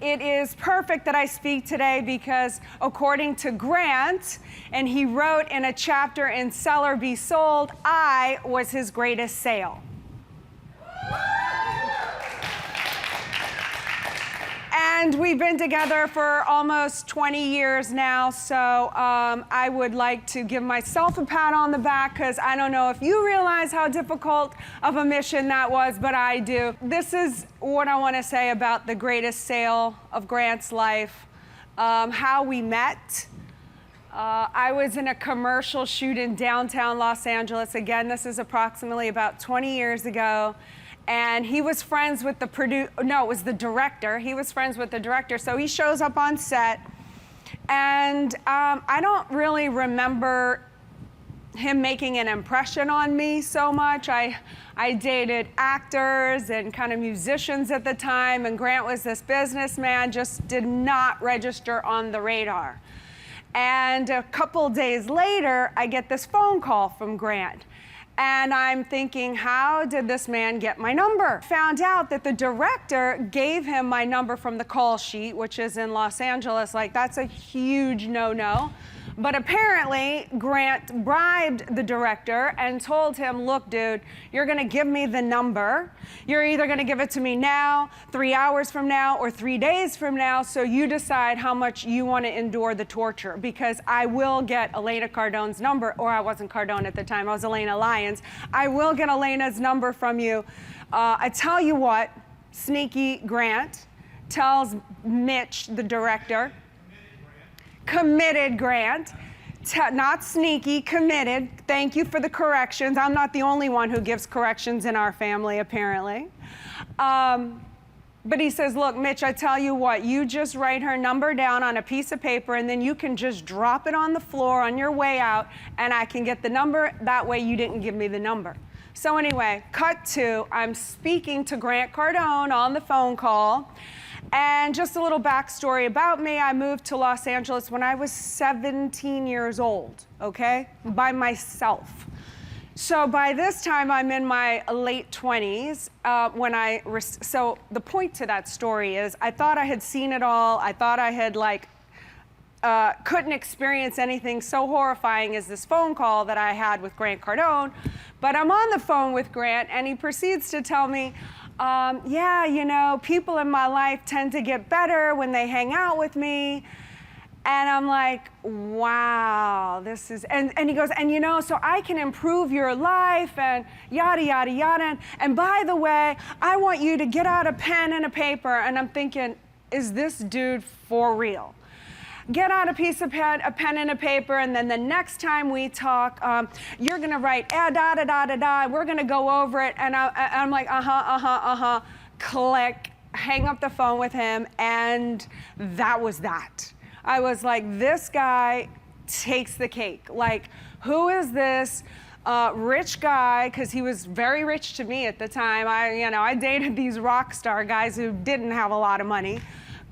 it is perfect that I speak today because according to Grant, and he wrote in a chapter in Sell or Be Sold, I was his greatest sale. And we've been together for almost 20 years now, so I would like to give myself a pat on the back because I don't know if you realize how difficult of a mission that was, but I do. This is what I want to say about the greatest sale of Grant's life, how we met. I was in a commercial shoot in downtown Los Angeles. Again, this is approximately about 20 years ago. And he was friends with the it was the director. He was friends with the director. So he shows up on set. And I don't really remember him making an impression on me so much. I dated actors and kind of musicians at the time. And Grant was this businessman, just did not register on the radar. And a couple days later, I get this phone call from Grant. And I'm thinking, how did this man get my number? Found out that the director gave him my number from the call sheet, which is in Los Angeles. Like, that's a huge no-no. But apparently, Grant bribed the director and told him, look, dude, you're gonna give me the number. You're either gonna give it to me now, 3 hours from now, or 3 days from now, so you decide how much you wanna endure the torture, because I will get Elena Cardone's number, or I wasn't Cardone at the time, I was Elena Lyons. I will get Elena's number from you. I tell you what, sneaky Grant tells Mitch, the director, committed Grant, not sneaky, committed. Thank you for the corrections. I'm not the only one who gives corrections in our family, apparently. But he says, look, Mitch, I tell you what, you just write her number down on a piece of paper and then you can just drop it on the floor on your way out and I can get the number. That way you didn't give me the number. So anyway, cut to, I'm speaking to Grant Cardone on the phone call. And just a little backstory about me, I moved to Los Angeles when I was 17 years old, okay, by myself. So by this time, I'm in my late 20s so the point to that story is I thought I had seen it all. I thought I had couldn't experience anything so horrifying as this phone call that I had with Grant Cardone. But I'm on the phone with Grant and he proceeds to tell me, yeah, you know, people in my life tend to get better when they hang out with me. And I'm like, wow, this is, and he goes, and you know, so I can improve your life and yada, yada, yada. And by the way, I want you to get out a pen and a paper. And I'm thinking, is this dude for real? Get out a pen and a paper, and then the next time we talk, you're gonna write da da da da da. We're gonna go over it, and I'm like, click, hang up the phone with him, and that was that. I was like, this guy takes the cake. Like, who is this rich guy? Because he was very rich to me at the time. I dated these rock star guys who didn't have a lot of money.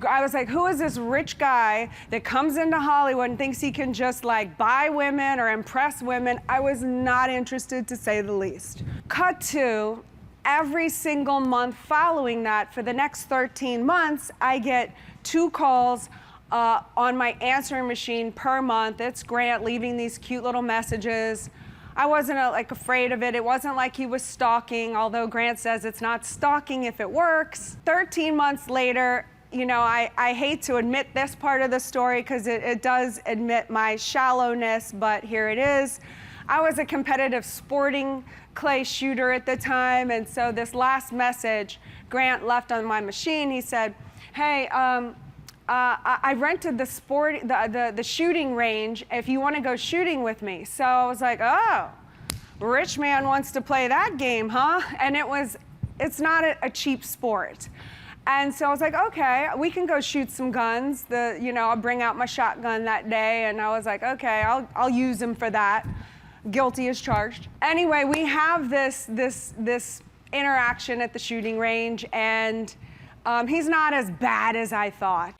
I was like, who is this rich guy that comes into Hollywood and thinks he can just like buy women or impress women? I was not interested, to say the least. Cut to, every single month following that, for the next 13 months, I get 2 calls on my answering machine per month. It's Grant leaving these cute little messages. I wasn't afraid of it. It wasn't like he was stalking, although Grant says it's not stalking if it works. 13 months later, you know, I hate to admit this part of the story because it does admit my shallowness, but here it is. I was a competitive sporting clay shooter at the time, and so this last message Grant left on my machine, he said, hey, I rented the shooting range if you want to go shooting with me. So I was like, oh, rich man wants to play that game, huh? And it's not a cheap sport. And so I was like, okay, we can go shoot some guns. I'll bring out my shotgun that day, and I was like, okay, I'll use him for that. Guilty as charged. Anyway, we have this interaction at the shooting range, and he's not as bad as I thought.